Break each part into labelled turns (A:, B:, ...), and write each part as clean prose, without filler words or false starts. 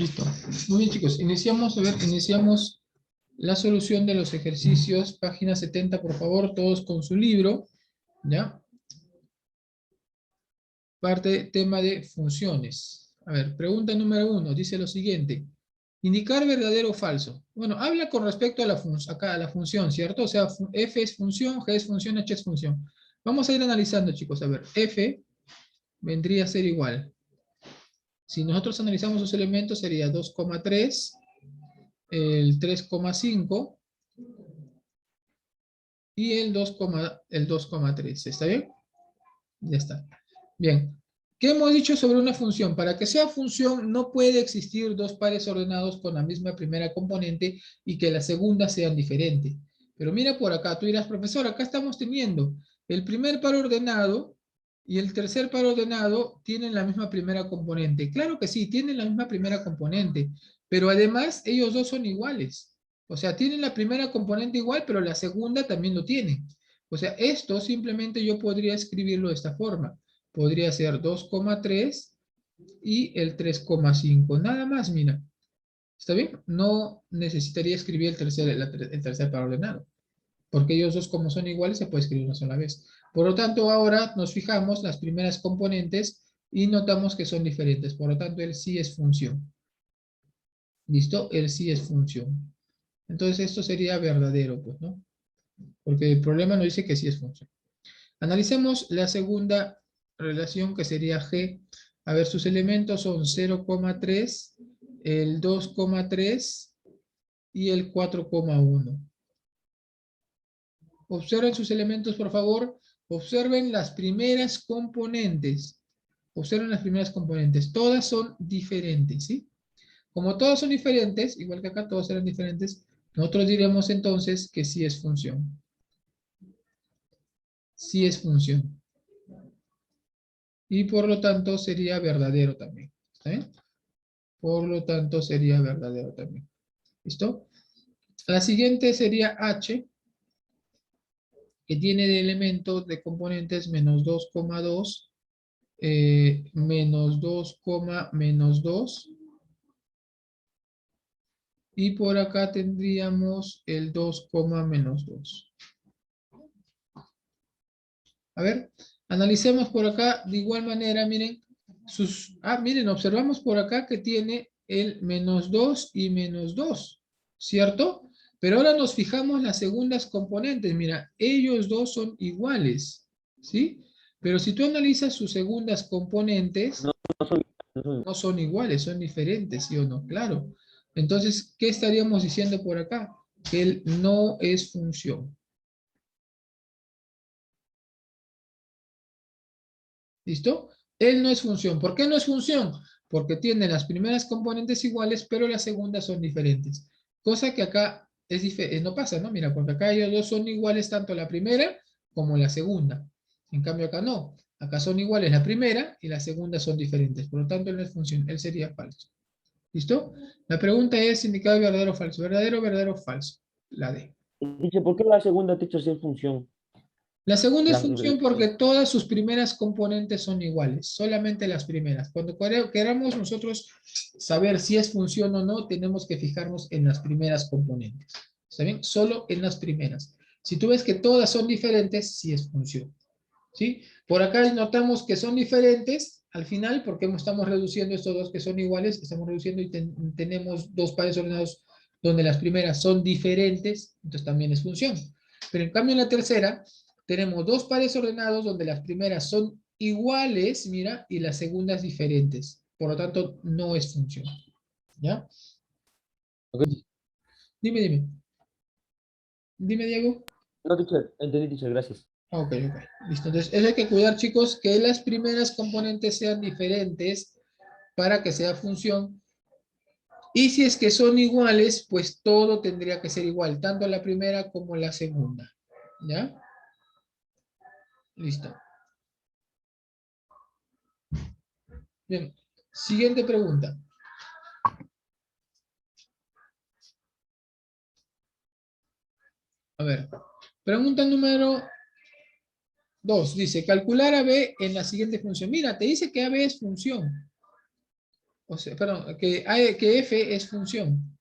A: Listo. Muy bien, chicos. Iniciamos la solución de los ejercicios. Página 70, por favor, todos con su libro. ¿Ya? Tema de funciones. A ver, pregunta número 1. Dice lo siguiente. Indicar verdadero o falso. Bueno, habla con respecto a acá a la función, ¿cierto? O sea, f es función, g es función, h es función. Vamos a ir analizando, chicos. A ver, f vendría a ser igual. Si nosotros analizamos los elementos, sería 2,3, el 3,5 y el 2,3. ¿Está bien? Ya está. Bien. ¿Qué hemos dicho sobre una función? Para que sea función, no puede existir dos pares ordenados con la misma primera componente y que la segunda sean diferentes. Pero mira por acá, tú dirás, profesor, acá estamos teniendo el primer par ordenado y el tercer par ordenado tienen la misma primera componente. Claro que sí, tienen la misma primera componente, pero además ellos dos son iguales. O sea, tienen la primera componente igual, pero la segunda también lo tiene. O sea, esto simplemente yo podría escribirlo de esta forma. Podría ser 2,3 y el 3,5. Nada más, mira. ¿Está bien? No necesitaría escribir el tercer par ordenado. Porque ellos dos, como son iguales, se puede escribir una sola vez. Por lo tanto, ahora nos fijamos las primeras componentes y notamos que son diferentes. Por lo tanto, el sí es función. ¿Listo? El sí es función. Entonces, esto sería verdadero, pues, ¿no? Porque el problema nos dice que sí es función. Analicemos la segunda relación que sería G. A ver, sus elementos son 0,3, el 2,3 y el 4,1. Observen sus elementos, por favor. Observen las primeras componentes. Observen las primeras componentes. Todas son diferentes, ¿sí? Como todas son diferentes, igual que acá todos eran diferentes, nosotros diremos entonces que sí es función. Sí es función. Y por lo tanto sería verdadero también. ¿Está bien? Por lo tanto sería verdadero también. ¿Listo? La siguiente sería H, que tiene de elementos de componentes menos 2,2, menos 2, menos 2. Y por acá tendríamos el 2, menos 2. A ver, analicemos por acá de igual manera, miren. Miren, observamos por acá que tiene el menos 2 y menos 2, ¿cierto? Pero ahora nos fijamos las segundas componentes. Mira, ellos dos son iguales, ¿sí? Pero si tú analizas sus segundas componentes,
B: No, no son, no son.
A: no son iguales, son diferentes, ¿sí o no? Claro. Entonces, ¿qué estaríamos diciendo por acá? Que él no es función. ¿Listo? Él no es función. ¿Por qué no es función? Porque tiene las primeras componentes iguales, pero las segundas son diferentes. Cosa que acá no pasa, ¿no? Mira, porque acá ellos dos son iguales tanto la primera como la segunda. En cambio acá no. Acá son iguales la primera y la segunda son diferentes. Por lo tanto, él no es función. Él sería falso. ¿Listo? La pregunta es indicado verdadero o falso. ¿Verdadero, verdadero o falso? La D.
B: Dice, ¿por qué la segunda teacher sí es función?
A: La segunda es
B: La,
A: función porque todas sus primeras componentes son iguales, solamente las primeras. Cuando queramos nosotros saber si es función o no, tenemos que fijarnos en las primeras componentes. ¿Está bien? Solo en las primeras. Si tú ves que todas son diferentes, sí es función. ¿Sí? Por acá notamos que son diferentes al final, porque estamos reduciendo estos dos que son iguales, estamos reduciendo y tenemos dos pares ordenados donde las primeras son diferentes, entonces también es función. Pero en cambio en la tercera, tenemos dos pares ordenados donde las primeras son iguales, mira, y las segundas diferentes. Por lo tanto, no es función. ¿Ya?
B: Ok.
A: Dime, dime. Dime, Diego.
B: No, teacher, entendí, teacher, gracias.
A: Ok, ok. Listo. Entonces, eso hay que cuidar, chicos, que las primeras componentes sean diferentes para que sea función. Y si es que son iguales, pues todo tendría que ser igual, tanto la primera como la segunda. ¿Ya? Listo. Bien. Siguiente pregunta. A ver. Pregunta número 2. Dice, calcular AB en la siguiente función. Mira, te dice que AB es función. O sea, perdón, que f es función.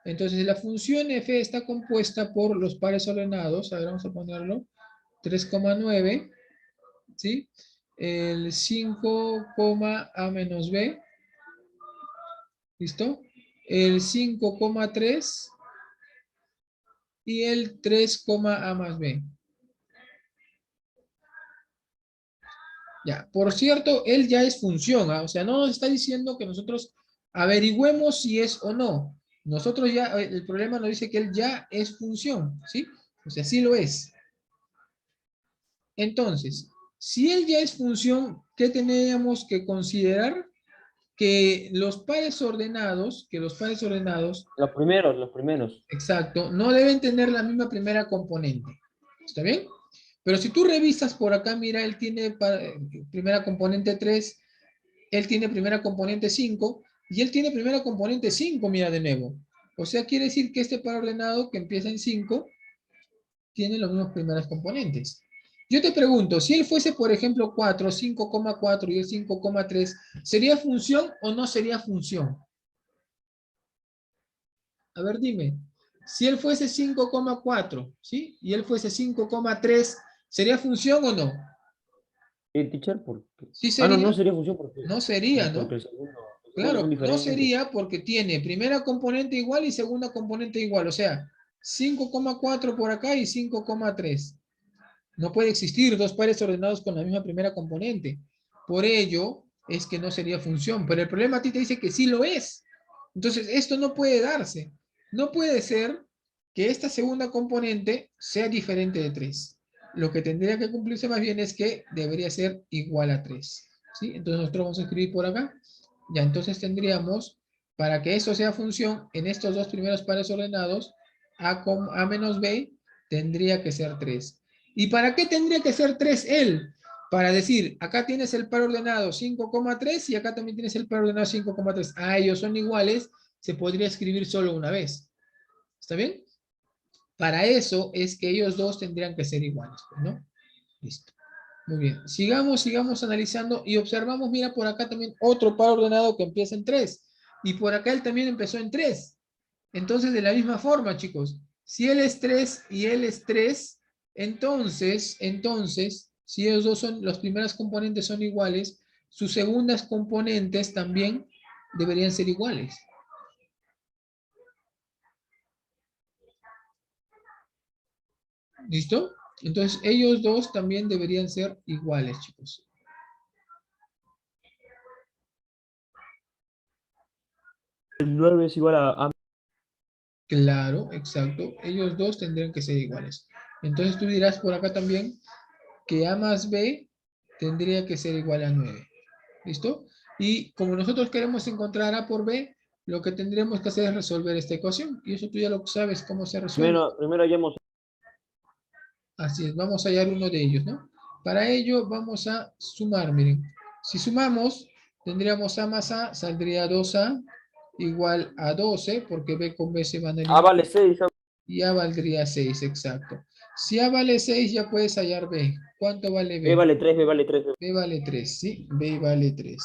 A: Entonces, la función f está compuesta por los pares ordenados. A ver, vamos a ponerlo. 3,9, ¿sí? El 5, a menos b. ¿Listo? El 5,3 y el 3, a más b. Ya, por cierto, él ya es función, ¿ah? O sea, no nos está diciendo que nosotros averigüemos si es o no. Nosotros ya, el problema nos dice que él ya es función, ¿sí? O sea, sí lo es. Entonces, si él ya es función, ¿qué teníamos que considerar? Que los pares ordenados,
B: Los primeros, los primeros.
A: exacto, no deben tener la misma primera componente. ¿Está bien? Pero si tú revisas por acá, mira, él tiene primera componente 3, él tiene primera componente 5 y él tiene primera componente 5, mira de nuevo. O sea, quiere decir que este par ordenado que empieza en 5 tiene las mismas primeras componentes. Yo te pregunto, si él fuese, por ejemplo, 4, 5,4 y el 5,3, ¿sería función o no sería función? A ver, dime. Si él fuese 5,4, ¿sí? Y él fuese 5,3, ¿sería función o no?
B: Teacher, porque...
A: Sí
B: Ah, no,
A: sería.
B: no sería función porque,
A: No sería, ¿no?
B: los segundos son
A: Claro, no
B: diferentes.
A: sería porque tiene primera componente igual y segunda componente igual. O sea, 5,4 por acá y 5,3. No puede existir dos pares ordenados con la misma primera componente. Por ello es que no sería función. Pero el problema a ti te dice que sí lo es. Entonces, esto no puede darse. No puede ser que esta segunda componente sea diferente de 3. Lo que tendría que cumplirse más bien es que debería ser igual a 3. ¿Sí? Entonces, nosotros vamos a escribir por acá. Ya, entonces tendríamos, para que esto sea función, en estos dos primeros pares ordenados, a menos b tendría que ser 3. ¿Y para qué tendría que ser 3 él? Para decir, acá tienes el par ordenado 5,3 y acá también tienes el par ordenado 5,3. Ah, ellos son iguales, se podría escribir solo una vez. ¿Está bien? Para eso es que ellos dos tendrían que ser iguales, ¿no? Listo. Muy bien. Sigamos analizando y observamos, mira, por acá también otro par ordenado que empieza en 3. Y por acá él también empezó en 3. Entonces, de la misma forma, chicos, si él es 3 y él es 3, entonces, si ellos dos son, las primeras componentes son iguales, sus segundas componentes también deberían ser iguales. ¿Listo? Entonces, ellos dos también deberían ser iguales, chicos.
B: El 9 es igual a...
A: Claro, exacto. Ellos dos tendrían que ser iguales. Entonces, tú dirás por acá también que A más B tendría que ser igual a 9. ¿Listo? Y como nosotros queremos encontrar A por B, lo que tendríamos que hacer es resolver esta ecuación. Y eso tú ya lo sabes cómo se resuelve.
B: Primero hallamos...
A: Así es, vamos a hallar uno de ellos, ¿no? Para ello vamos a sumar, miren. Si sumamos, tendríamos A más A, saldría 2A igual a 12, porque B con B se van a
B: A
A: eliminar.
B: vale 6.
A: Y A valdría 6, exacto. Si A vale 6, ya puedes hallar B. ¿Cuánto vale
B: B
A: B?
B: vale 3, B vale 3.
A: B vale 3, ¿sí? B vale 3.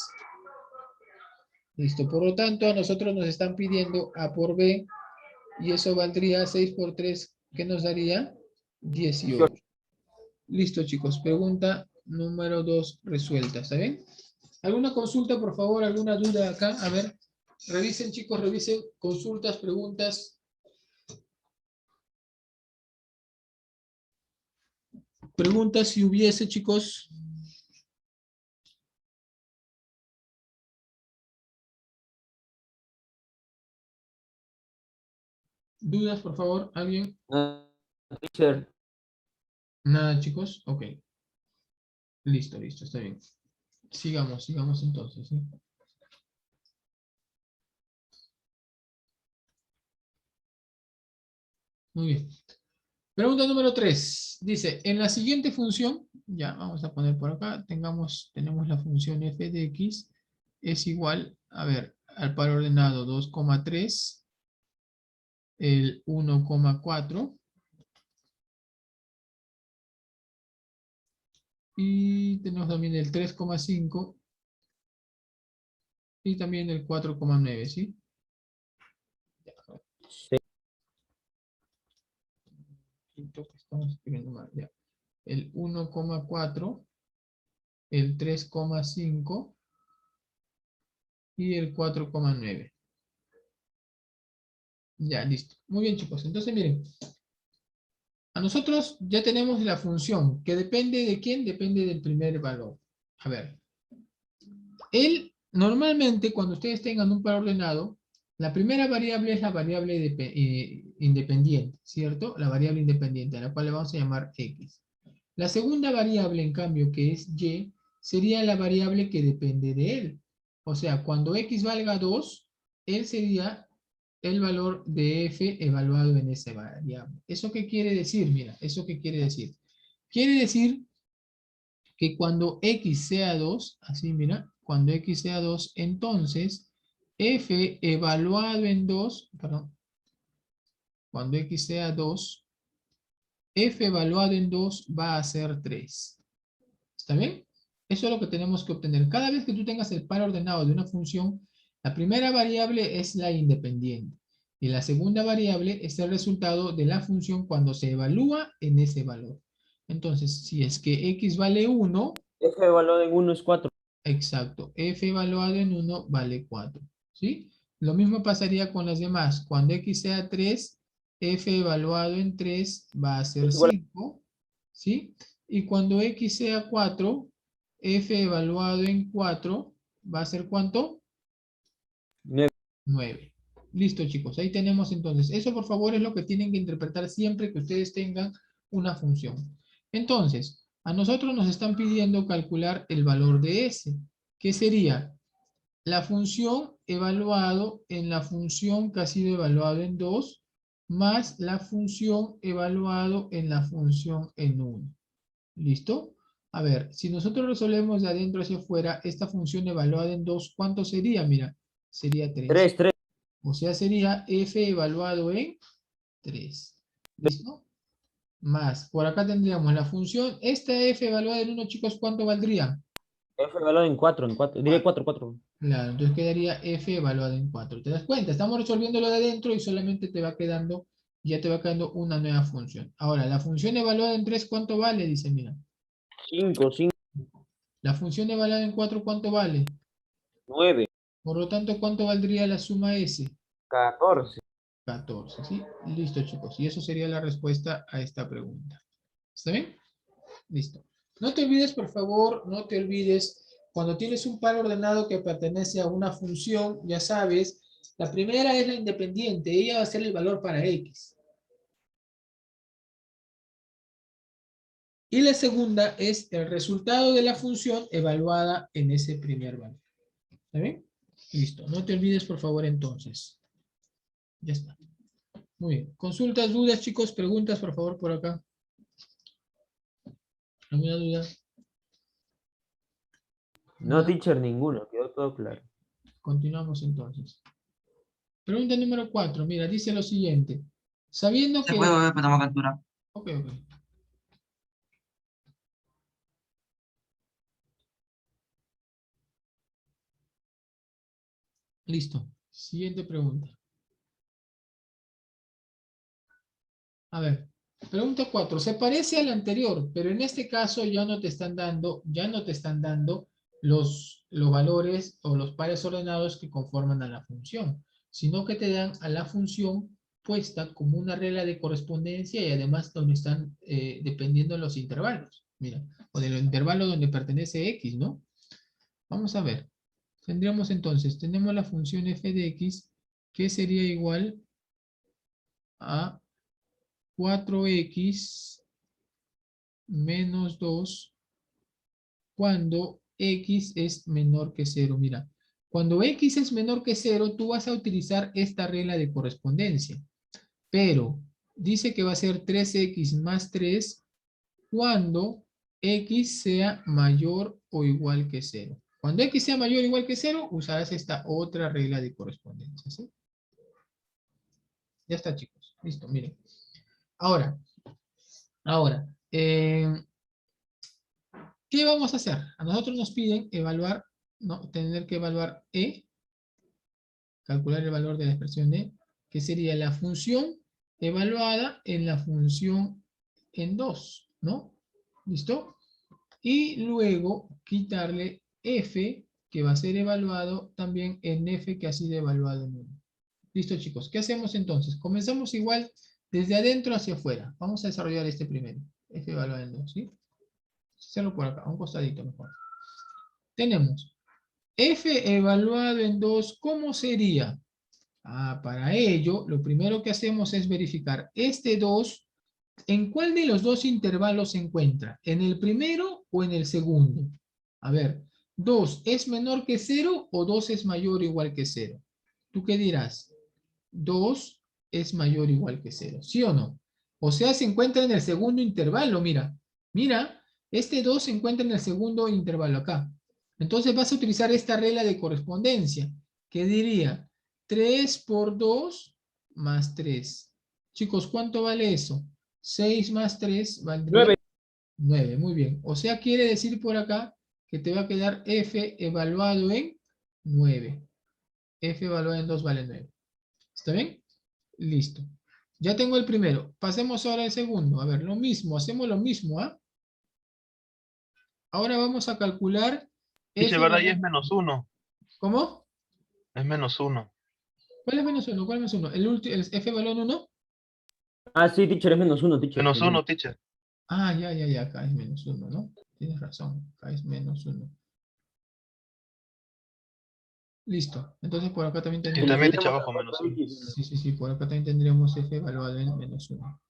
A: Listo, por lo tanto, a nosotros nos están pidiendo A por B, y eso valdría 6 por 3, ¿qué nos daría? 18. Listo, chicos, pregunta número 2 resuelta, ¿está bien? ¿Alguna consulta, por favor? ¿Alguna duda acá? A ver, revisen, chicos, revisen consultas, preguntas. Preguntas si hubiese, chicos. ¿Dudas, por favor? ¿Alguien?
B: Teacher,
A: Nada, chicos. Ok. Listo, está bien. Sigamos entonces, ¿sí? Muy bien. Pregunta número 3. Dice, en la siguiente función, ya vamos a poner por acá, tenemos la función f de x es igual, a ver, al par ordenado 2,3, el 1,4 y tenemos también el 3,5 y también el 4,9, ¿sí?
B: Sí.
A: Estamos escribiendo mal, ya. El 1,4, el 3,5 y el 4,9. Ya, listo. Muy bien, chicos. Entonces, miren, a nosotros ya tenemos la función, que depende de quién, depende del primer valor. A ver, normalmente cuando ustedes tengan un par ordenado, la primera variable es la variable independiente, ¿cierto? La variable independiente, a la cual le vamos a llamar x. La segunda variable, en cambio, que es y, sería la variable que depende de él. O sea, cuando x valga 2, él sería el valor de f evaluado en esa variable. ¿Eso qué quiere decir? Mira, ¿eso qué quiere decir? Quiere decir que cuando x sea 2, así mira, cuando x sea 2, entonces f evaluado en 2, perdón, cuando x sea 2, f evaluado en 2 va a ser 3. ¿Está bien? Eso es lo que tenemos que obtener. Cada vez que tú tengas el par ordenado de una función, la primera variable es la independiente y la segunda variable es el resultado de la función cuando se evalúa en ese valor. Entonces, si es que x vale 1,
B: F evaluado en 1 es 4.
A: exacto, f evaluado en 1 vale 4, ¿sí? Lo mismo pasaría con las demás. Cuando x sea 3, f evaluado en 3 va a ser
B: Es igual
A: 5, ¿sí? Y cuando x sea 4, f evaluado en 4 va a ser ¿cuánto?
B: a 9.
A: 9. Listo, chicos. Ahí tenemos entonces. Eso, por favor, es lo que tienen que interpretar siempre que ustedes tengan una función. Entonces, a nosotros nos están pidiendo calcular el valor de S, que sería la función evaluado en la función que ha sido evaluado en 2, más la función evaluado en la función en 1. ¿Listo? A ver, si nosotros resolvemos de adentro hacia afuera, esta función evaluada en 2, ¿cuánto sería? Mira, sería 3.
B: 3, 3.
A: O sea, sería f evaluado en 3. ¿Listo? Más, por acá tendríamos la función, esta f evaluada en 1, chicos, ¿cuánto valdría?
B: F evaluado en 4, en 4. Diré 4, 4.
A: Claro, entonces quedaría f evaluado en 4. ¿Te das cuenta? Estamos resolviendo lo de adentro y solamente te va quedando, ya te va quedando una nueva función. Ahora, la función evaluada en 3, ¿cuánto vale? Dice, mira.
B: 5, 5,
A: La función evaluada en 4, ¿cuánto vale?
B: 9,
A: Por lo tanto, ¿cuánto valdría la suma s?
B: 14.
A: 14, ¿sí? Listo, chicos. Y eso sería la respuesta a esta pregunta. ¿Está bien? Listo. No te olvides, por favor, no te olvides, cuando tienes un par ordenado que pertenece a una función, ya sabes, la primera es la independiente, ella va a ser el valor para x. Y la segunda es el resultado de la función evaluada en ese primer valor. ¿Está bien? Listo. No te olvides, por favor, entonces. Ya está. Muy bien. Consultas, dudas, chicos, preguntas, por favor, por acá. ¿Alguna duda?
B: No,
A: ¿Nada?
B: teacher, ninguno. Quedó todo claro.
A: Continuamos entonces. Pregunta número 4. Mira, dice lo siguiente. Sabiendo
C: Se puede
A: que...
C: volver para tomar captura.
A: Ok, ok. Listo. Siguiente pregunta. A ver. Pregunta 4. Se parece a la anterior, pero en este caso ya no te están dando los valores o los pares ordenados que conforman a la función, sino que te dan a la función puesta como una regla de correspondencia y además donde están dependiendo los intervalos. Mira, o del intervalo donde pertenece x, ¿no? Vamos a ver. Tendríamos entonces, tenemos la función f de x que sería igual a 4x menos 2 cuando x es menor que 0. Mira, cuando x es menor que 0, tú vas a utilizar esta regla de correspondencia. Pero dice que va a ser 3x más 3 cuando x sea mayor o igual que 0. Cuando x sea mayor o igual que 0, usarás esta otra regla de correspondencia. ¿Sí? Ya está, chicos. Listo, miren. Ahora, ¿qué vamos a hacer? A nosotros nos piden evaluar, ¿no? Tener que evaluar E, calcular el valor de la expresión de, que sería la función evaluada en la función en 2, ¿no? ¿Listo? Y luego quitarle f, que va a ser evaluado también en f que ha sido evaluado en 1. Listo, chicos. ¿Qué hacemos entonces? Comenzamos igual desde adentro hacia afuera. Vamos a desarrollar este primero. F evaluado en 2, ¿sí? Hacerlo por acá, a un costadito mejor. Tenemos f evaluado en 2, ¿cómo sería? Para ello, lo primero que hacemos es verificar este 2, ¿en cuál de los dos intervalos se encuentra? ¿En el primero o en el segundo? A ver, ¿2 es menor que 0 o 2 es mayor o igual que 0? ¿Tú qué dirás? 2 es mayor o igual que 0, ¿sí o no? O sea, se encuentra en el segundo intervalo, mira. Mira, este 2 se encuentra en el segundo intervalo acá. Entonces vas a utilizar esta regla de correspondencia, que diría 3 por 2 más 3. Chicos, ¿cuánto vale eso? 6 más 3 valdría
B: 9.
A: 9, muy bien. O sea, quiere decir por acá que te va a quedar f evaluado en 9. F evaluado en 2 vale 9. ¿Está bien? Listo. Ya tengo el primero. Pasemos ahora al segundo. A ver, lo mismo. Hacemos lo mismo, ¿ah? Ahora vamos a calcular
C: Teacher,
A: F
C: ¿verdad? Y es
A: evaluado.
C: -1.
A: ¿Cómo?
C: Es -1.
A: ¿Cuál es menos 1? ¿Cuál es menos 1? ¿El F evaluado en 1?
B: Ah, sí, teacher, es -1, teacher.
C: -1, teacher.
A: Ya. Acá es menos 1, ¿no? Tienes razón. Acá es menos 1. Listo. Entonces por acá también
C: Y
B: Como
A: tendríamos...
C: también,
B: se
C: teacher,
B: llama
C: abajo -1.
A: Sí. Por acá también tendríamos F evaluado en menos 1.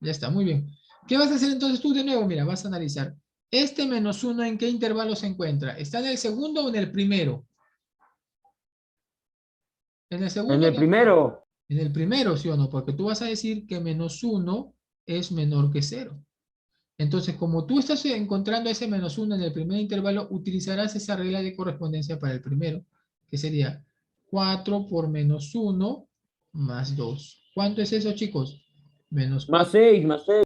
A: Ya está, muy bien. ¿Qué vas a hacer entonces tú de nuevo? Mira, vas a analizar. ¿Este menos 1 en qué intervalo se encuentra? ¿Está en el segundo o en el primero? ¿En el
B: En
A: segundo o
B: el
A: en el primero?
B: primero.
A: En el primero, ¿sí o no? Porque tú vas a decir que menos 1 es menor que 0. Entonces, como tú estás encontrando ese menos 1 en el primer intervalo, utilizarás esa regla de correspondencia para el primero, que sería 4 por menos 1 más 2. ¿Cuánto es eso, chicos? Menos
B: Más
A: 4
B: 6, más 6.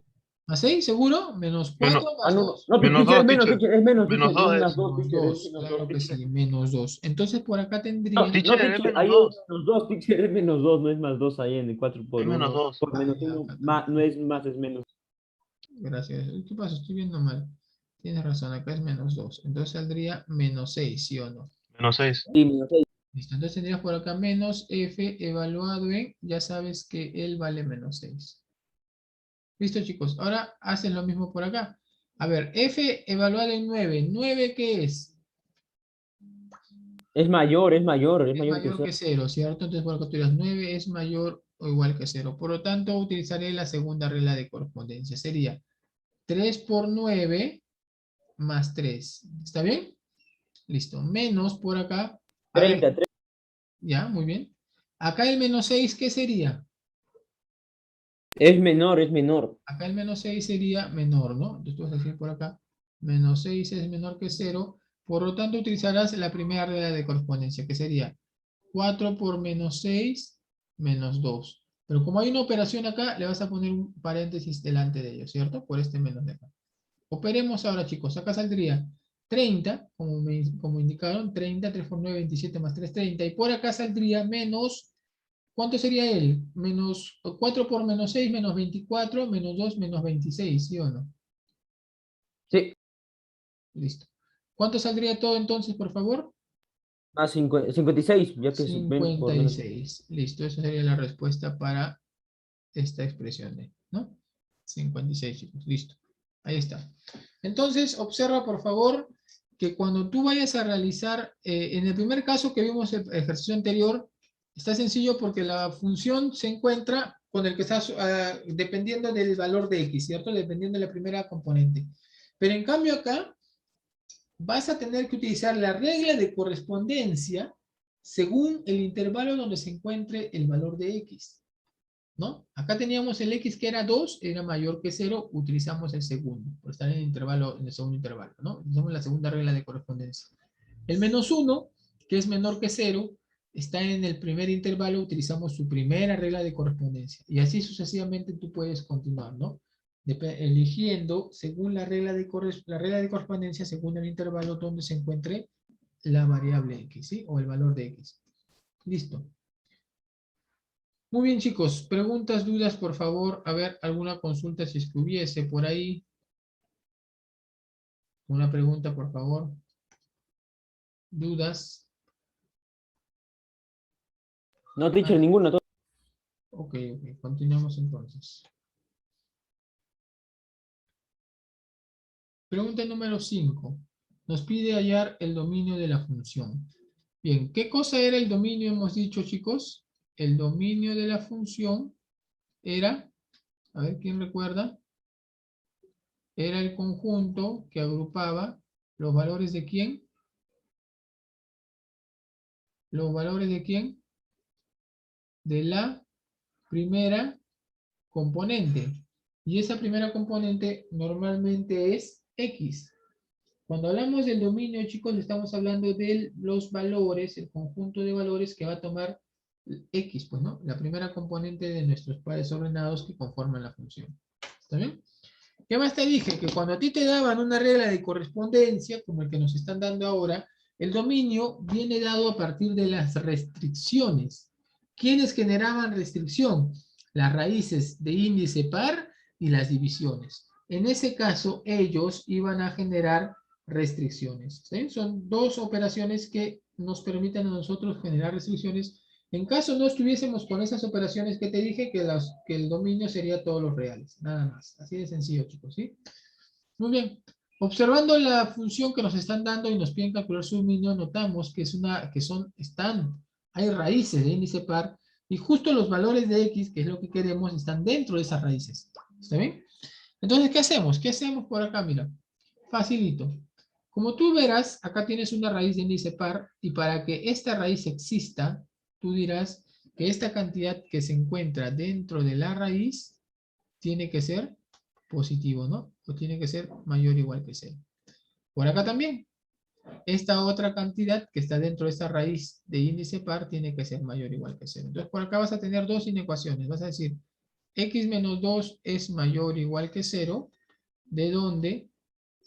A: más 6, ¿seguro? Menos
C: Menos,
A: 4
B: Ah,
A: más
B: no, no,
A: 2.
B: no, teacher,
C: -2,
B: es menos,
C: teacher.
B: teacher, es menos, teacher. No
C: -2
B: es más
C: es.
B: 2,
A: Menos
B: teacher, es
A: 2,
B: menos 2,
A: claro que
B: teacher.
A: sí, menos 2. Entonces por acá
C: No,
A: tendría...
B: No,
C: teacher, es
B: teacher, ahí
C: -2.
B: es menos 2, teacher, es menos 2, no es más 2 ahí en el 4
C: Es
B: por 1.
C: -2.
B: Por menos
A: Ya,
B: 1,
A: acá,
B: no es más, es menos.
A: gracias. ¿Qué pasa? Estoy viendo mal. Tienes razón, acá es menos 2. Entonces saldría menos 6, ¿sí o no?
C: -6.
B: Sí, menos 6.
A: Listo, entonces tendrías por acá menos f evaluado en, ya sabes que él vale menos 6. Listo, chicos. Ahora hacen lo mismo por acá. A ver, f evaluado en 9. ¿9 qué es?
B: Es mayor, es mayor, es
A: Es
B: mayor que
A: mayor
B: 0.
A: que 0, ¿cierto? Entonces por acá tú dirás 9 es mayor o igual que 0. Por lo tanto, utilizaré la segunda regla de correspondencia. Sería 3 por 9 más 3. ¿Está bien? Listo. Menos por acá. A ver,
B: 30, 30.
A: ya, muy bien. Acá el menos 6, ¿qué sería?
B: Es menor, es menor.
A: Acá el menos 6 sería menor, ¿no? Entonces tú vas a decir por acá, menos 6 es menor que 0. Por lo tanto, utilizarás la primera regla de correspondencia, que sería 4 por menos 6 menos 2. Pero como hay una operación acá, le vas a poner un paréntesis delante de ello, ¿cierto? Por este menos de acá. Operemos ahora, chicos. Acá saldría 30, como indicaron, 30, 3 por 9, 27 más 3, 30. Y por acá saldría menos, ¿cuánto sería él? Menos 4 por menos 6, menos 24, menos 2, menos 26, ¿sí o no?
B: Sí,
A: Listo. ¿Cuánto saldría todo entonces, por favor?
B: más 56, ya que es menos por menos.
A: 56. Listo, esa sería la respuesta para esta expresión, ¿no? 56, chicos. Listo. Ahí está. Entonces, observa, por favor, que cuando tú vayas a realizar, en el primer caso que vimos el ejercicio anterior, está sencillo porque la función se encuentra con el que está dependiendo del valor de x, ¿cierto? Dependiendo de la primera componente. Pero en cambio acá, vas a tener que utilizar la regla de correspondencia según el intervalo donde se encuentre el valor de x, ¿no? Acá teníamos el x que era 2, era mayor que 0, utilizamos el segundo, por estar en el intervalo, en el segundo intervalo, ¿no? Utilizamos la segunda regla de correspondencia. El menos 1, que es menor que 0, está en el primer intervalo, utilizamos su primera regla de correspondencia. Y así sucesivamente tú puedes continuar, ¿no? Eligiendo según la regla de correspondencia, según el intervalo donde se encuentre la variable x, ¿sí? O el valor de x. Listo. Muy bien, chicos. Preguntas, dudas, por favor. A ver, alguna consulta si es que hubiese por ahí. Una pregunta, por favor. ¿Dudas?
B: No, teacher, ninguna.
A: Ok, ok. Continuamos entonces. Pregunta número 5. Nos pide hallar el dominio de la función. Bien, ¿qué cosa era el dominio? Hemos dicho, chicos. El dominio de la función era, a ver, ¿quién recuerda? Era el conjunto que agrupaba los valores de quién. Los valores de quién. De la primera componente. Y esa primera componente normalmente es X. Cuando hablamos del dominio, chicos, estamos hablando de los valores, el conjunto de valores que va a tomar X, pues, ¿no? La primera componente de nuestros pares ordenados que conforman la función. ¿Está bien? ¿Qué más te dije? Que cuando a ti te daban una regla de correspondencia, como el que nos están dando ahora, el dominio viene dado a partir de las restricciones. ¿Quiénes generaban restricción? Las raíces de índice par y las divisiones. En ese caso, ellos iban a generar restricciones. ¿Sí? Son dos operaciones que nos permiten a nosotros generar restricciones. En caso no estuviésemos con esas operaciones que te dije, que el dominio sería todos los reales. Nada más. Así de sencillo, chicos. ¿Sí? Muy bien. Observando la función que nos están dando y nos piden calcular su dominio, notamos que hay raíces de índice par y justo los valores de x, que es lo que queremos, están dentro de esas raíces. ¿Está bien? Entonces, ¿qué hacemos? ¿Qué hacemos por acá? Mira, facilito. Como tú verás, acá tienes una raíz de índice par y para que esta raíz exista, tú dirás que esta cantidad que se encuentra dentro de la raíz tiene que ser positivo, ¿no? O tiene que ser mayor o igual que 0. Por acá también. Esta otra cantidad que está dentro de esta raíz de índice par tiene que ser mayor o igual que 0. Entonces, por acá vas a tener dos inecuaciones. Vas a decir, x menos 2 es mayor o igual que 0, de donde,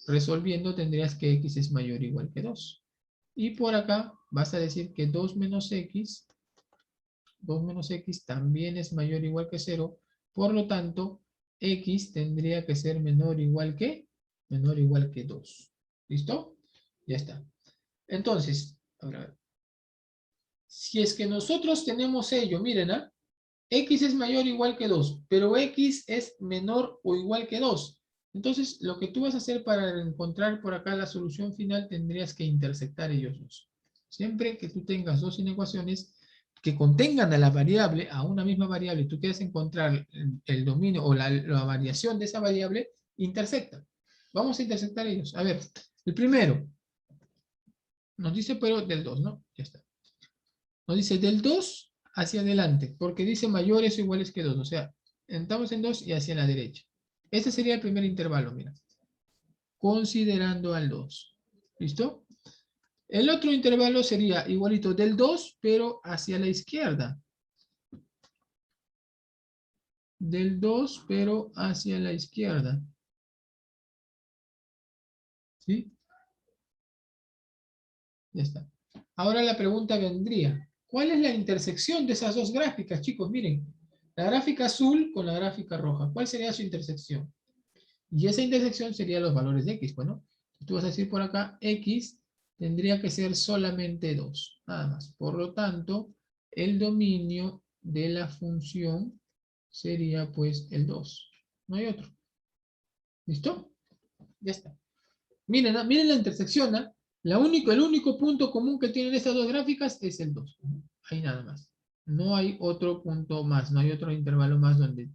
A: resolviendo, tendrías que x es mayor o igual que 2. Y por acá vas a decir que 2 menos x también es mayor o igual que 0. Por lo tanto, x tendría que ser menor o igual que 2. ¿Listo? Ya está. Entonces, a ver, si es que nosotros tenemos ello, miren, ¿ah? X es mayor o igual que 2, pero X es menor o igual que 2. Entonces, lo que tú vas a hacer para encontrar por acá la solución final, tendrías que intersectar ellos dos. Siempre que tú tengas dos inecuaciones que contengan a la variable, a una misma variable, y tú quieres encontrar el dominio o la variación de esa variable, intersecta. Vamos a intersectar ellos. A ver, el primero, nos dice pero del 2, ¿no? Ya está. Nos dice del 2 hacia adelante, porque dice mayores o iguales que 2. O sea, entramos en 2 y hacia la derecha. Este sería el primer intervalo, mira. Considerando al 2. ¿Listo? El otro intervalo sería igualito del 2, pero hacia la izquierda. Del 2, pero hacia la izquierda. ¿Sí? Ya está. Ahora la pregunta vendría, ¿cuál es la intersección de esas dos gráficas, chicos? Miren, la gráfica azul con la gráfica roja. ¿Cuál sería su intersección? Y esa intersección sería los valores de x, bueno. Tú vas a decir por acá, x tendría que ser solamente 2, nada más. Por lo tanto, el dominio de la función sería pues el 2. No hay otro. ¿Listo? Ya está. Miren, miren la intersección, ¿eh? El único punto común que tienen estas dos gráficas es el 2. Ahí nada más. No hay otro punto más, no hay otro intervalo más donde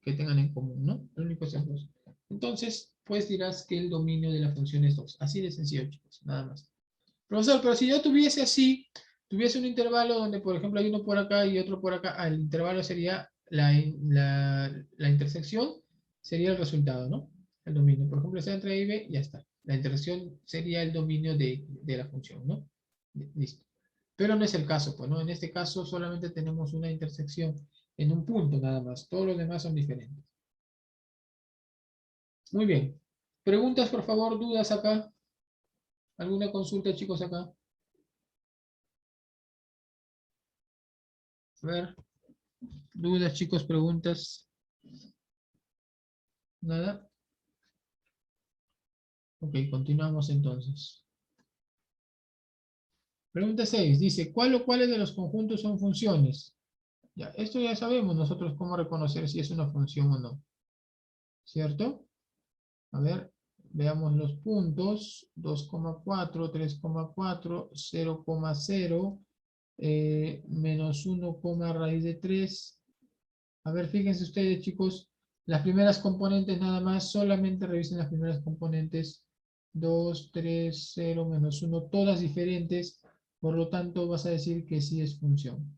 A: que tengan en común, ¿no? El único es el 2. Entonces, pues dirás que el dominio de la función es 2. Así de sencillo, chicos, nada más. Profesor, pero si yo tuviese un intervalo donde, por ejemplo, hay uno por acá y otro por acá, el intervalo sería la intersección, sería el resultado, ¿no? El dominio. Por ejemplo, está entre A y B, ya está. La intersección sería el dominio de la función, ¿no? Listo. Pero no es el caso, pues, ¿no? En este caso solamente tenemos una intersección en un punto nada más. Todos los demás son diferentes. Muy bien. ¿Preguntas, por favor? ¿Dudas acá? ¿Alguna consulta, chicos, acá? A ver, dudas, chicos, preguntas. ¿Nada? Ok, continuamos entonces. Pregunta 6. Dice, ¿cuál o cuáles de los conjuntos son funciones? Ya, esto ya sabemos nosotros cómo reconocer si es una función o no. ¿Cierto? A ver, veamos los puntos. 2,4, 3,4, 0,0, menos 1, raíz de 3. A ver, fíjense ustedes, chicos, las primeras componentes nada más, solamente revisen las primeras componentes. 2, 3, 0, menos 1, todas diferentes. Por lo tanto, vas a decir que sí es función.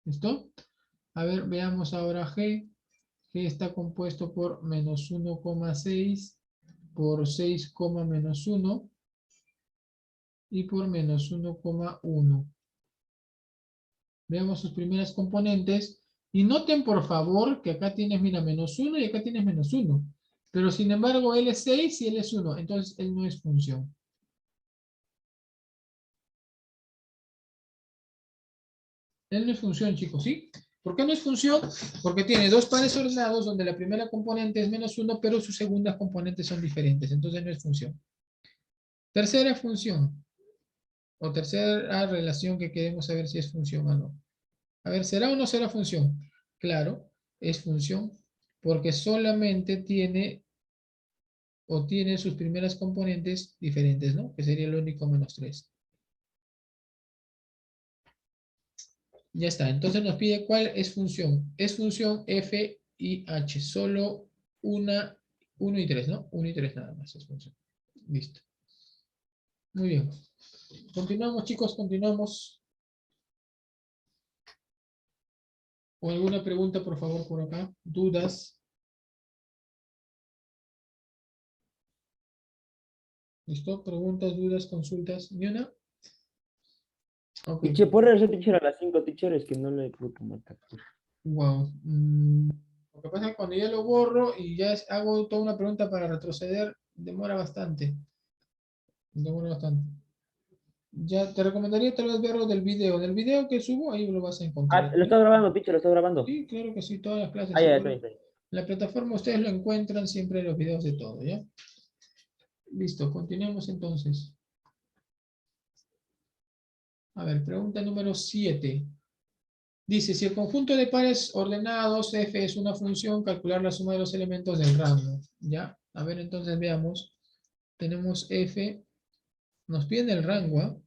A: ¿Listo? A ver, veamos ahora G. G está compuesto por menos 1,6 por 6, menos 1 y por menos 1,1. Veamos sus primeras componentes. Y noten por favor que acá tienes, mira, menos 1 y acá tienes menos 1. Pero sin embargo, él es 6 y él es 1. Entonces, él no es función. Él no es función, chicos, ¿sí? ¿Por qué no es función? Porque tiene dos pares ordenados donde la primera componente es menos 1, pero sus segundas componentes son diferentes. Entonces, no es función. Tercera función. O tercera relación que queremos saber si es función o no. A ver, ¿será o no será función? Claro, es función porque solamente tiene o tiene sus primeras componentes diferentes, ¿no? Que sería el único menos 3. Ya está, entonces nos pide cuál es función. Es función f y h, solo 1 y 3, ¿no? 1 y 3 nada más es función. Listo. Muy bien. Continuamos, chicos, continuamos. ¿O alguna pregunta, por favor, por acá? ¿Dudas? ¿Listo? ¿Preguntas, dudas, consultas? ¿Ni una? Ok.
B: Teacher, ¿puedo regresar, teacher, a las 5, teacher? Es que no le puedo tomar captura.
A: Wow. Lo que pasa es que cuando ya lo borro y ya hago toda una pregunta para retroceder, demora bastante. Demora bastante. Ya te recomendaría tal vez verlo del video. En el video que subo, ahí lo vas a
B: Ah,
A: encontrar.
B: lo
A: ¿Ya?
B: está grabando, teacher, lo está grabando.
A: Sí, claro que sí, todas las clases.
B: Ah, ya,
A: Igual,
B: está bien, está bien.
A: en la plataforma ustedes lo encuentran siempre los videos de todo, ¿ya? Listo, continuemos entonces. A ver, pregunta número 7. Dice, si el conjunto de pares ordenados f es una función, calcular la suma de los elementos del rango. ¿Ya? A ver, entonces veamos. Tenemos f, nos pide el rango, ¿ah?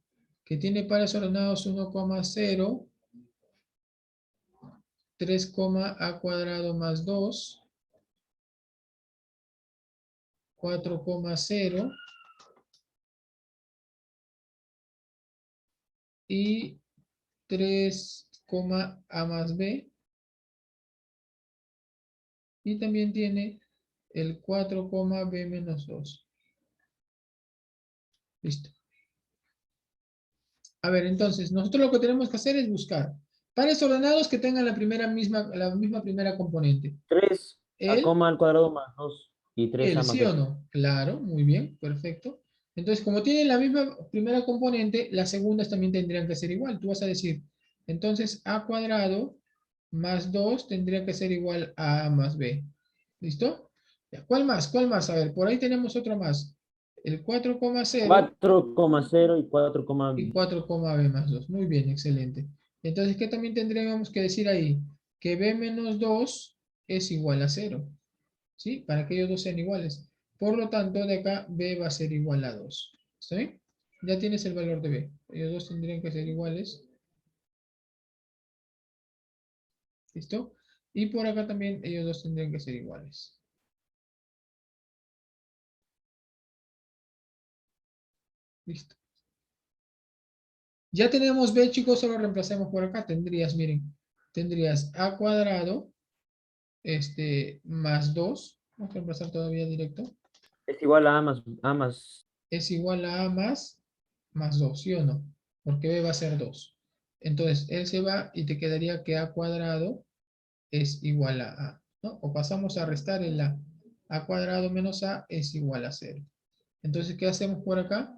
A: Que tiene pares ordenados 1,0, 3, a cuadrado más 2, 4,0 y 3, a más b. Y también tiene el 4, b menos 2. Listo. A ver, entonces, nosotros lo que tenemos que hacer es buscar pares ordenados que tengan la misma primera componente.
B: 3 a
A: El,
B: coma al cuadrado más 2 y 3 a más
A: ¿sí o
B: b.
A: no? Claro, muy bien, perfecto. Entonces, como tienen la misma primera componente, las segundas también tendrían que ser igual. Tú vas a decir, entonces, a cuadrado más 2 tendría que ser igual a más b. ¿Listo? Ya, ¿cuál más? ¿Cuál más? A ver, por ahí tenemos otro más. El 4,0
B: 4,0 y 4,
A: y 4, b más 2. Muy bien, excelente. Entonces, ¿qué también tendríamos que decir ahí? Que b menos 2 es igual a 0. ¿Sí? Para que ellos dos sean iguales. Por lo tanto, de acá b va a ser igual a 2. ¿Está bien? Ya tienes el valor de b. Ellos dos tendrían que ser iguales. ¿Listo? Y por acá también ellos dos tendrían que ser iguales. Listo. Ya tenemos b, chicos, solo reemplacemos por acá. Tendrías, miren, tendrías a cuadrado más 2. Vamos a reemplazar todavía directo.
B: es igual a más.
A: Es igual a a más 2, ¿sí o no? Porque b va a ser 2. Entonces, él se va y te quedaría que a cuadrado es igual a a, ¿no? O pasamos a restar el a. A cuadrado menos A es igual a 0. Entonces, ¿qué hacemos por acá?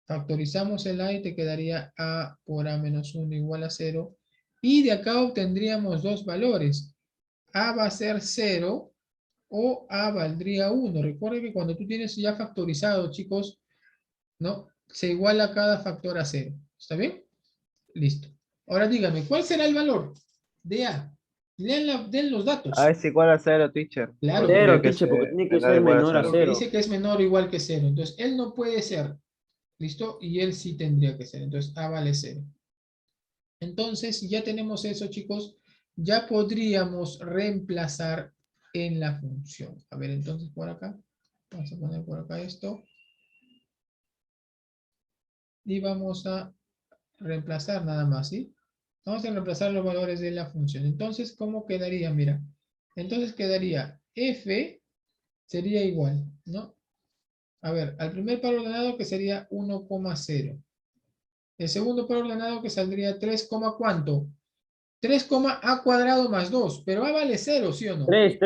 A: Factorizamos el A y te quedaría A por A menos 1 igual a 0. Y de acá obtendríamos dos valores. A va a ser 0 o A valdría 1. Recuerden que cuando tú tienes ya factorizado, chicos, ¿no? Se iguala cada factor a 0. ¿Está bien? Listo. Ahora dígame, ¿cuál será el valor de A? Den los
C: A
A: datos.
C: es igual a cero, teacher.
A: Claro,
C: Porque
B: Cero,
C: tiene que
B: teacher, porque
C: ser
B: tiene que
C: menor o
B: ser
C: igual a
B: menor a
C: cero.
A: porque
B: cero.
A: dice que es menor o igual que 0. Entonces, él no puede ser. ¿Listo? Y él sí tendría que ser. Entonces, A vale 0. Entonces, si ya tenemos eso, chicos, ya podríamos reemplazar en la función. A ver, entonces por acá. Vamos a poner por acá esto. Y vamos a reemplazar nada más, ¿sí? Vamos a reemplazar los valores de la función. Entonces, ¿cómo quedaría? Mira, entonces quedaría f sería igual, ¿no? A ver, al primer par ordenado que sería 1,0. El segundo par ordenado que saldría 3, ¿cuánto? 3, a cuadrado más 2. Pero a vale 0, ¿sí o no?
B: 3.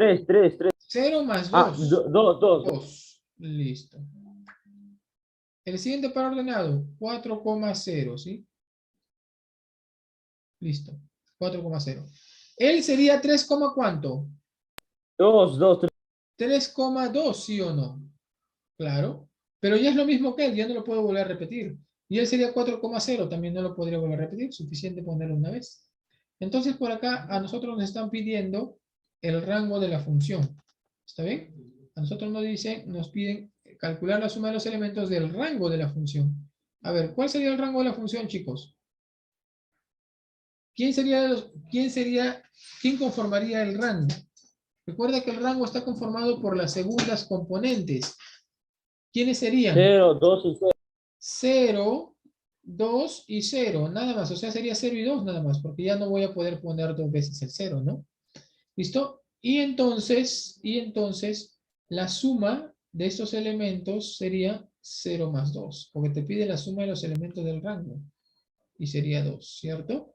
A: 0 más
B: Ah,
A: 2.
B: 2.
A: 2. Listo. El siguiente par ordenado, 4,0, ¿sí? Listo. 4,0. Él sería 3, ¿cuánto?
B: 2.
A: 3,2, ¿sí o no? Claro. Pero ya es lo mismo que él, ya no lo puedo volver a repetir. Y él sería 4,0, también no lo podría volver a repetir, suficiente ponerlo una vez. Entonces por acá a nosotros nos están pidiendo el rango de la función. ¿Está bien? A nosotros nos piden calcular la suma de los elementos del rango de la función. A ver, ¿cuál sería el rango de la función, chicos? ¿Quién conformaría el rango? Recuerda que el rango está conformado por las segundas componentes. ¿Quiénes serían?
B: 0, 2 y 0.
A: 0, 2 y 0, nada más. O sea, sería 0 y 2 nada más, porque ya no voy a poder poner dos veces el 0, ¿no? ¿Listo? Y entonces, la suma de estos elementos sería 0 más 2, porque te pide la suma de los elementos del rango. Y sería 2, ¿cierto?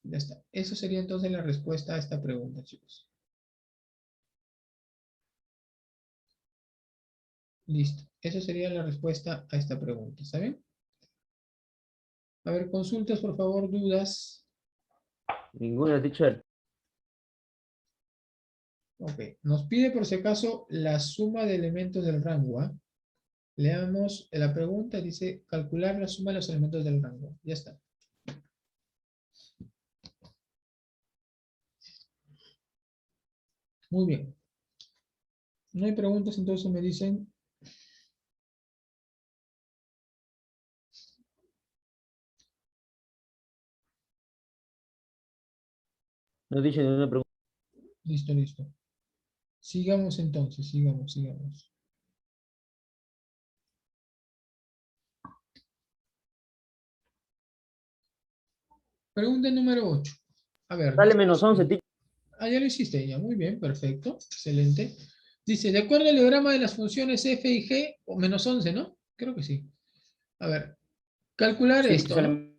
A: Ya está. Eso sería entonces la respuesta a esta pregunta, chicos. Listo. Eso sería la respuesta a esta pregunta, ¿está bien? A ver, consultas, por favor, dudas.
B: Ninguna, teacher.
A: Ok. Nos pide por si acaso la suma de elementos del rango, ¿ah? Leamos la pregunta, dice calcular la suma de los elementos del rango. Ya está. Muy bien. No hay preguntas, entonces me dicen.
B: No dice ninguna pregunta.
A: Listo, listo. Sigamos entonces, sigamos. Pregunta número 8. A ver,
B: Dale
A: dice.
B: menos 11, teacher.
A: Ah, ya lo hiciste ya. Muy bien, perfecto. Excelente. Dice, de acuerdo al diagrama de las funciones f y g, o menos 11, ¿no? Creo que sí. A ver, calcular
B: Sí, te
A: esto, ¿no?
B: sale.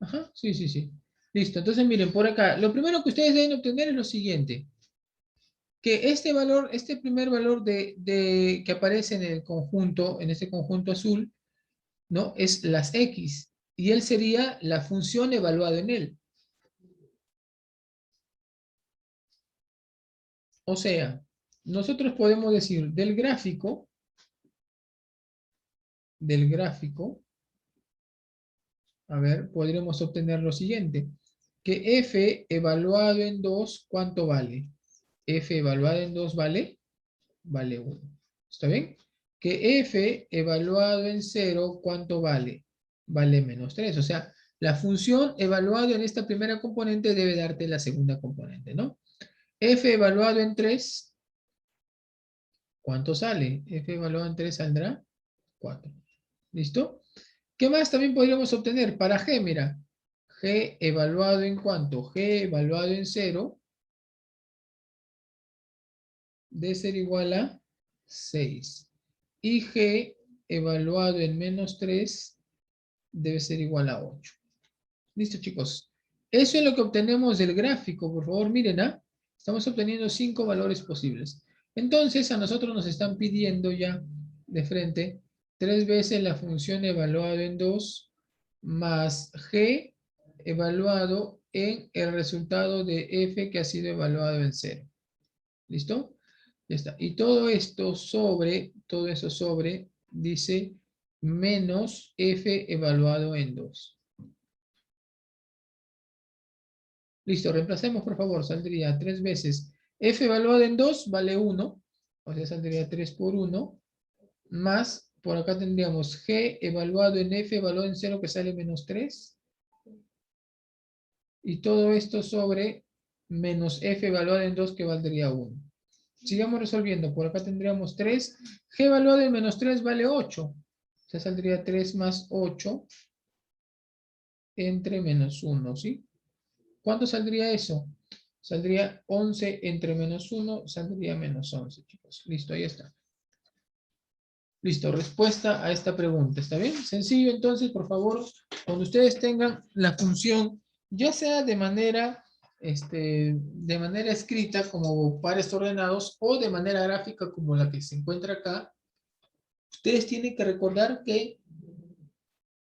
A: Ajá, sí, sí, sí. Listo, entonces miren, por acá, lo primero que ustedes deben obtener es lo siguiente, que este valor, este primer valor que aparece en el conjunto, en este conjunto azul, ¿no? Es las X, y él sería la función evaluada en él. O sea, nosotros podemos decir del gráfico, a ver, podremos obtener lo siguiente, que f evaluado en 2, ¿cuánto vale? F evaluado en 2 vale 1. ¿Está bien? Que f evaluado en 0, ¿cuánto vale? Vale menos 3. O sea, la función evaluada en esta primera componente debe darte la segunda componente, ¿no? F evaluado en 3, ¿cuánto sale? F evaluado en 3 saldrá 4. ¿Listo? ¿Qué más también podríamos obtener? Para G, mira. G evaluado en ¿cuánto? G evaluado en 0 debe ser igual a 6. Y G evaluado en menos 3 debe ser igual a 8. Listo, chicos. Eso es lo que obtenemos del gráfico. Por favor, miren, ¿ah? Estamos obteniendo 5 valores posibles. Entonces, a nosotros nos están pidiendo ya de frente 3 veces la función evaluado en 2 más g evaluado en el resultado de f que ha sido evaluado en 0. ¿Listo? Ya está. Y todo eso sobre, dice menos f evaluado en 2. Listo, reemplacemos por favor, saldría 3 veces f evaluado en 2 vale 1, o sea, saldría 3 por 1, más, por acá tendríamos g evaluado en f evaluado en 0 que sale menos 3, y todo esto sobre menos f evaluado en 2 que valdría 1. Sigamos resolviendo, por acá tendríamos 3, g evaluado en menos 3 vale 8, o sea, saldría 3 más 8 entre menos 1, ¿sí? ¿Cuánto saldría eso? Saldría 11 entre menos 1, saldría menos 11, chicos. Listo, ahí está. Listo, respuesta a esta pregunta. ¿Está bien? Sencillo, entonces, por favor, cuando ustedes tengan la función, ya sea de manera escrita como pares ordenados o de manera gráfica como la que se encuentra acá, ustedes tienen que recordar que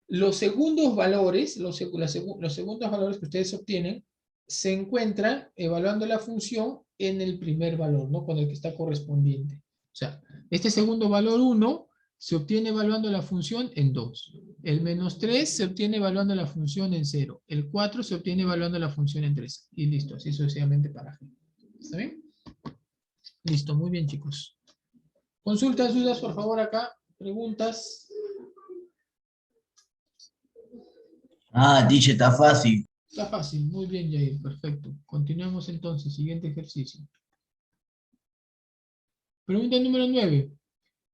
A: los segundos valores, los segundos valores que ustedes obtienen, se encuentran evaluando la función en el primer valor, ¿no? Con el que está correspondiente. O sea, este segundo valor 1 se obtiene evaluando la función en 2. El menos 3 se obtiene evaluando la función en 0. El 4 se obtiene evaluando la función en 3. Y listo, así sucesivamente para G. ¿Está bien? Listo, muy bien, chicos. Consultas, dudas, por favor, acá. Preguntas.
C: Dice, está fácil.
A: Está fácil, muy bien, Jair, perfecto. Continuamos entonces, siguiente ejercicio. Pregunta número 9.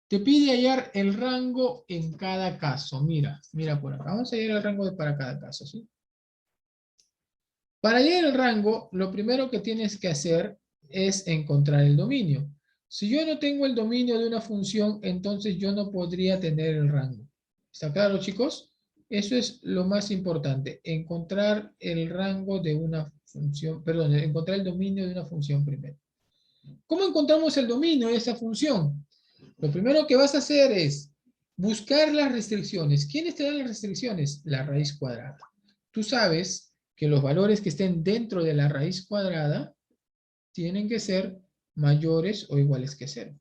A: Te pide hallar el rango en cada caso. Mira por acá. Vamos a hallar el rango para cada caso, ¿sí? Para hallar el rango, lo primero que tienes que hacer es encontrar el dominio. Si yo no tengo el dominio de una función, entonces yo no podría tener el rango. ¿Está claro, chicos? Eso es lo más importante, encontrar el rango de una función, perdón, encontrar el dominio de una función primero. ¿Cómo encontramos el dominio de esa función? Lo primero que vas a hacer es buscar las restricciones. ¿Quiénes te dan las restricciones? La raíz cuadrada. Tú sabes que los valores que estén dentro de la raíz cuadrada tienen que ser mayores o iguales que 0,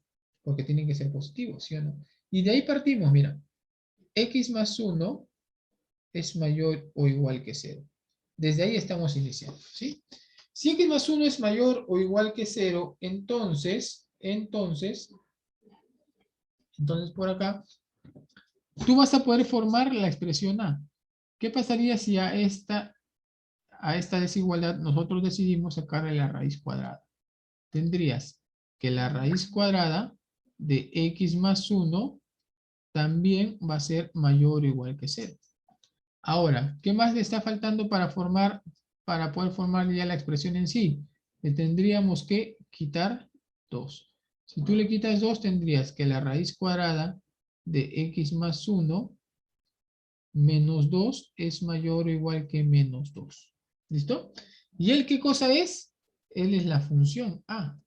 A: porque tienen que ser positivos, ¿sí o no? Y de ahí partimos, mira, x más 1 es mayor o igual que 0. Desde ahí estamos iniciando, ¿sí? Si x más 1 es mayor o igual que 0, entonces por acá, tú vas a poder formar la expresión A. ¿Qué pasaría si a esta desigualdad nosotros decidimos sacarle la raíz cuadrada? Tendrías que la raíz cuadrada de x más 1 también va a ser mayor o igual que 0. Ahora, ¿qué más le está faltando para poder formar ya la expresión en sí? Le tendríamos que quitar 2. Si tú le quitas 2, tendrías que la raíz cuadrada de x más 1 menos 2 es mayor o igual que menos 2. ¿Listo? ¿Y él qué cosa es? Él es la función a.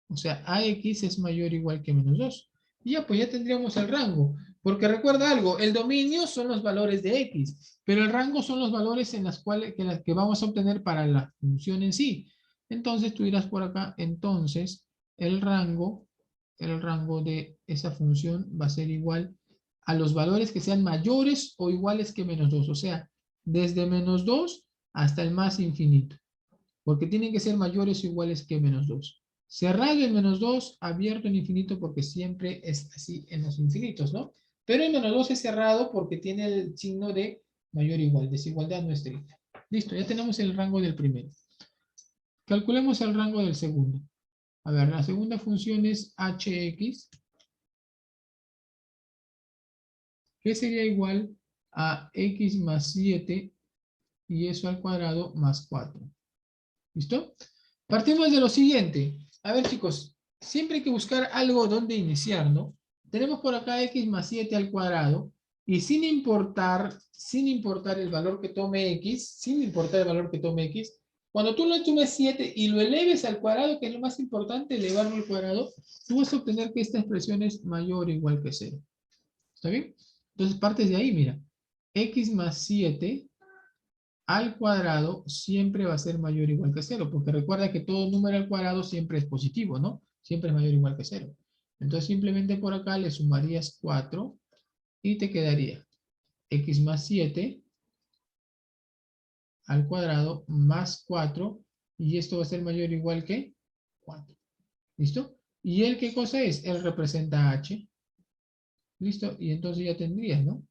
A: O sea, ax es mayor o igual que menos 2. Y ya, pues ya tendríamos el rango. Porque recuerda algo, el dominio son los valores de x, pero el rango son los valores en las cuales que vamos a obtener para la función en sí. Entonces tú irás por acá, entonces el rango de esa función va a ser igual a los valores que sean mayores o iguales que menos 2. O sea, desde menos 2 hasta el más infinito. Porque tienen que ser mayores o iguales que menos 2. Cerrado en menos 2, abierto en infinito porque siempre es así en los infinitos, ¿no? Pero en menos 2 es cerrado porque tiene el signo de mayor o igual, desigualdad no estricta. Listo, ya tenemos el rango del primero. Calculemos el rango del segundo. A ver, la segunda función es hx, que sería igual a x más 7 y eso al cuadrado más 4. ¿Listo? Partimos de lo siguiente. A ver, chicos, siempre hay que buscar algo donde iniciar, ¿no? Tenemos por acá x más 7 al cuadrado y sin importar el valor que tome x, Cuando tú lo sumes 7 y lo eleves al cuadrado, que es lo más importante, elevarlo al cuadrado, tú vas a obtener que esta expresión es mayor o igual que 0. ¿Está bien? Entonces partes de ahí, mira. X más 7 al cuadrado siempre va a ser mayor o igual que 0, porque recuerda que todo número al cuadrado siempre es positivo, ¿no? Siempre es mayor o igual que 0. Entonces simplemente por acá le sumarías 4 y te quedaría x más 7 al cuadrado más 4, y esto va a ser mayor o igual que 4. ¿Listo? ¿Y él qué cosa es? Él representa h. ¿Listo? Y entonces ya tendrías, ¿no?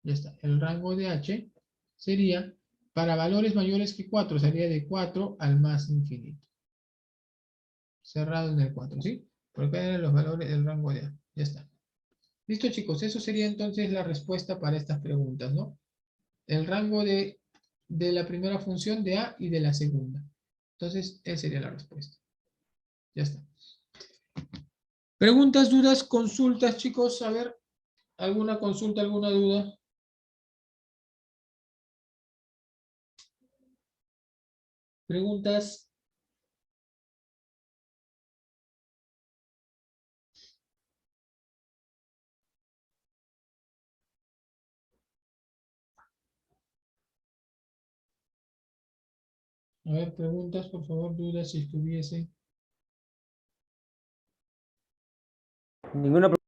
A: Ya está. El rango de h sería, para valores mayores que 4, sería de 4 al más infinito. Cerrado en el 4, ¿sí? Por acá eran los valores del rango de a. Ya está. Listo, chicos. Eso sería entonces la respuesta para estas preguntas, ¿no? El rango de la primera función de a y de la segunda. Entonces, esa sería la respuesta. Ya está. Preguntas, dudas, consultas, chicos. A ver, ¿alguna consulta, alguna duda? Preguntas. A ver, preguntas, por favor, dudas, si estuviese.
B: Ninguna pregunta.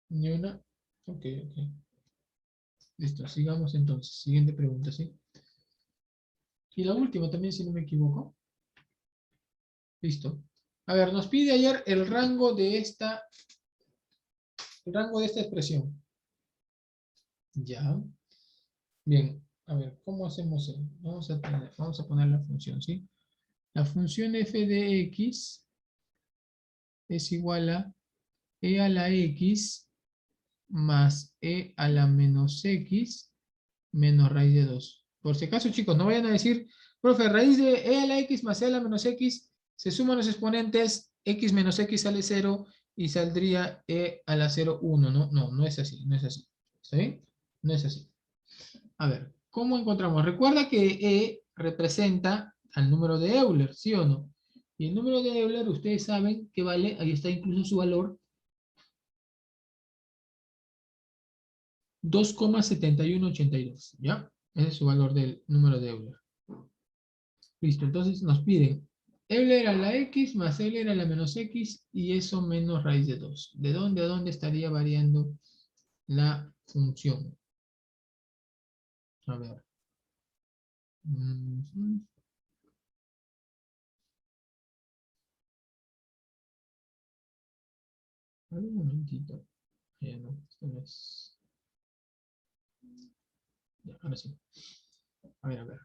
A: Ni una. Ok, ok. Listo, sigamos entonces. Siguiente pregunta, ¿sí? Y la última también, si no me equivoco. Listo. A ver, nos pide ayer el rango de esta expresión. Ya. Bien. A ver, ¿cómo hacemos eso? Vamos a poner la función, ¿sí? La función f de x es igual a e a la x más e a la menos x menos raíz de 2. Por si acaso, chicos, no vayan a decir, profe, raíz de e a la x más e a la menos x, se suman los exponentes, x menos x sale 0 y saldría e a la 0, 1. No, no, no es así, no es así. ¿Está bien? No es así. A ver, ¿cómo encontramos? Recuerda que e representa al número de Euler, ¿sí o no? Y el número de Euler, ustedes saben que vale, ahí está incluso su valor, 2,7182, ¿ya? Ese es su valor del número de Euler. Listo, entonces nos piden Euler a la x más Euler a la menos x y eso menos raíz de 2. ¿De dónde a dónde estaría variando la función? A ver. A ver, un momentito. No, esto no es. Ya, ahora sí. A ver, a ver.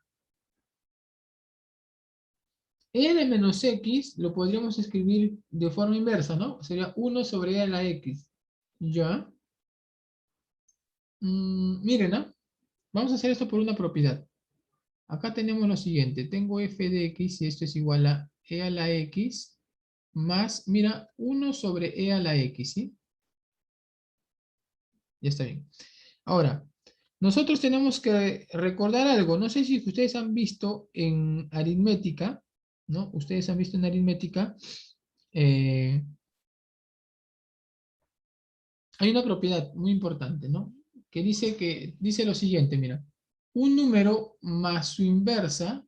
A: E a la menos x lo podríamos escribir de forma inversa, ¿no? Sería 1 sobre e a la x. ¿Ya? Miren, ¿no? Vamos a hacer esto por una propiedad. Acá tenemos lo siguiente. Tengo f de x y esto es igual a e a la x más, mira, 1 sobre e a la x, ¿sí? Ya está bien. Ahora, nosotros tenemos que recordar algo. No sé si ustedes han visto en aritmética, ¿no? Ustedes han visto en aritmética, eh, hay una propiedad muy importante, ¿no? Que dice lo siguiente, mira. Un número más su inversa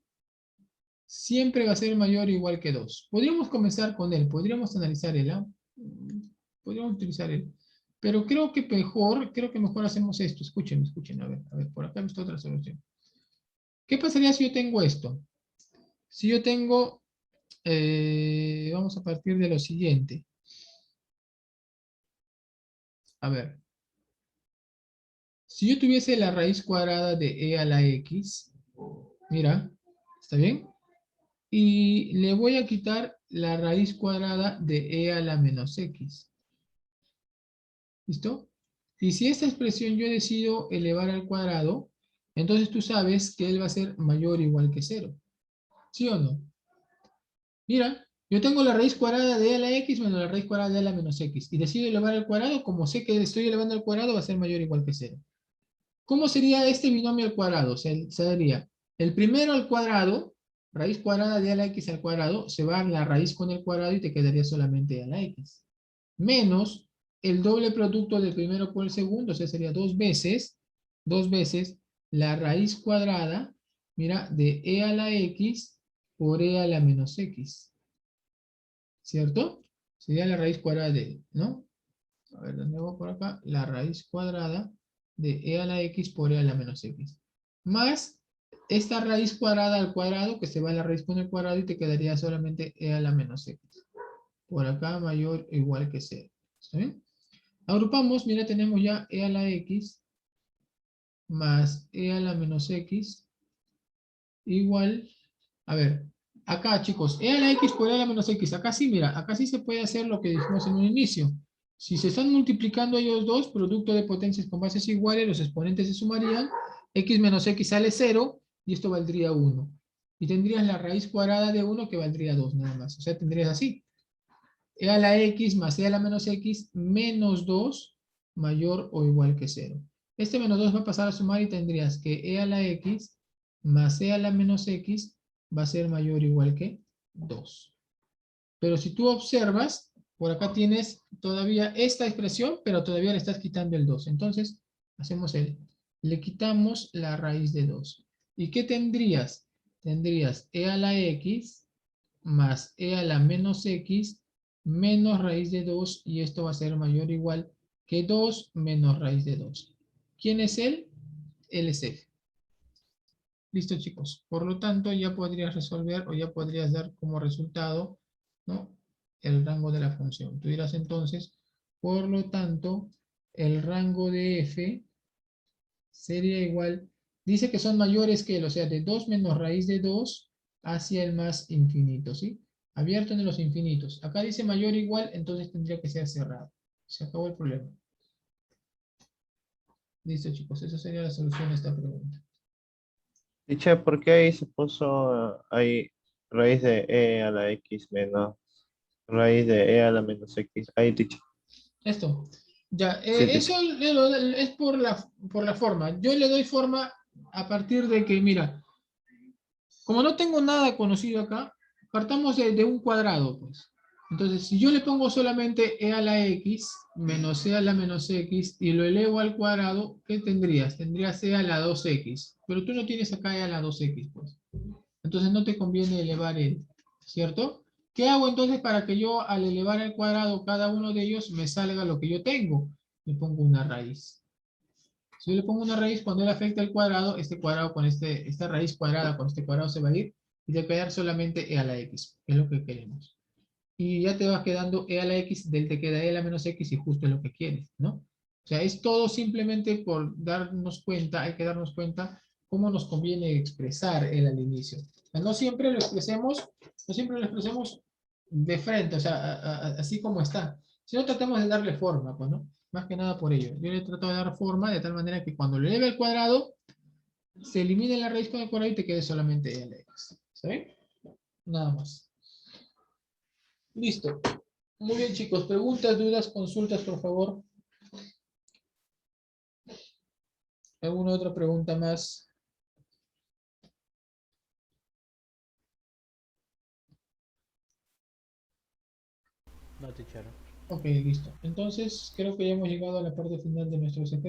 A: siempre va a ser mayor o igual que 2. Podríamos comenzar con él, podríamos analizar él, ¿ah? Podríamos utilizar él. Pero creo que mejor hacemos esto. Escuchen, a ver, por acá está otra solución. ¿Qué pasaría si yo tengo esto? Si yo tengo, vamos a partir de lo siguiente. A ver, si yo tuviese la raíz cuadrada de e a la x, mira, ¿está bien? Y le voy a quitar la raíz cuadrada de e a la menos x. ¿Listo? Y si esta expresión yo decido elevar al cuadrado, entonces tú sabes que él va a ser mayor o igual que 0. ¿Sí o no? Mira, yo tengo la raíz cuadrada de e a la x menos la raíz cuadrada de e a la menos x. Y decido elevar al cuadrado, como sé que estoy elevando al cuadrado, va a ser mayor o igual que 0. ¿Cómo sería este binomio al cuadrado? Sería el primero al cuadrado, raíz cuadrada de a la x al cuadrado, se va a la raíz con el cuadrado y te quedaría solamente a la x. Menos el doble producto del primero por el segundo, o sea, sería dos veces la raíz cuadrada, mira, de e a la x por e a la menos x. ¿Cierto? Sería la raíz cuadrada de, ¿no? A ver, de nuevo por acá, la raíz cuadrada de e a la x por e a la menos x. Más esta raíz cuadrada al cuadrado, que se va a la raíz con el cuadrado y te quedaría solamente e a la menos x. Por acá mayor o igual que 0. ¿Está bien? Agrupamos, mira, tenemos ya e a la x más e a la menos x igual, a ver, acá chicos, e a la x por e a la menos x, acá sí, mira, acá sí se puede hacer lo que dijimos en un inicio. Si se están multiplicando ellos dos, producto de potencias con bases iguales, los exponentes se sumarían, x menos x sale 0, y esto valdría 1. Y tendrías la raíz cuadrada de 1 que valdría 2 nada más. O sea, tendrías así, e a la x más e a la menos x menos 2 mayor o igual que 0. Este menos 2 va a pasar a sumar y tendrías que e a la x más e a la menos x va a ser mayor o igual que 2. Pero si tú observas, por acá tienes todavía esta expresión, pero todavía le estás quitando el 2. Entonces, hacemos le quitamos la raíz de 2. ¿Y qué tendrías? Tendrías e a la x más e a la menos x menos raíz de 2 y esto va a ser mayor o igual que 2 menos raíz de 2. ¿Quién es él? Él es f. Listo, chicos. Por lo tanto, ya podrías resolver o ya podrías dar como resultado, ¿no?, el rango de la función. Tú dirás entonces, por lo tanto, el rango de f sería igual, dice que son mayores que él, o sea, de 2 menos raíz de 2 hacia el más infinito, ¿sí? Abierto en los infinitos. Acá dice mayor o igual, entonces tendría que ser cerrado. Se acabó el problema. Listo, chicos. Esa sería la solución a esta pregunta.
C: Teacher, ¿por qué ahí se puso ahí raíz de e a la x menos raíz de e a la menos x? Ahí, teacher.
A: Esto. Ya,
C: Sí,
A: eso
C: teacher.
A: es por la forma. Yo le doy forma a partir de que, mira, como no tengo nada conocido acá, partamos de un cuadrado, pues. Entonces, si yo le pongo solamente e a la x menos e a la menos x y lo elevo al cuadrado, ¿qué tendrías? Tendrías e a la 2x. Pero tú no tienes acá e a la 2x, pues. Entonces no te conviene elevar el, ¿cierto? ¿Qué hago entonces para que yo al elevar al cuadrado cada uno de ellos me salga lo que yo tengo? Le pongo una raíz. Si yo le pongo una raíz, cuando él afecta el cuadrado, este cuadrado con esta raíz cuadrada con este cuadrado se va a ir y te va a quedar solamente e a la x, que es lo que queremos. Y ya te va quedando e a la x, del te queda e a la menos x y justo es lo que quieres, ¿no? O sea, es todo simplemente por darnos cuenta, hay que darnos cuenta cómo nos conviene expresar el al inicio. O sea, no siempre lo expresemos, no siempre lo expresemos de frente, o sea, así como está. Sino tratemos de darle forma, pues, ¿no? Más que nada por ello. Yo le trato de dar forma de tal manera que cuando le eleve al cuadrado, se elimine la raíz con el cuadrado y te quede solamente e a la x. ¿Está bien? Nada más. Listo. Muy bien, chicos. Preguntas, dudas, consultas, por favor. ¿Alguna otra pregunta más?
D: No, teacher.
A: Ok, listo. Entonces, creo que ya hemos llegado a la parte final de nuestro ejercicio.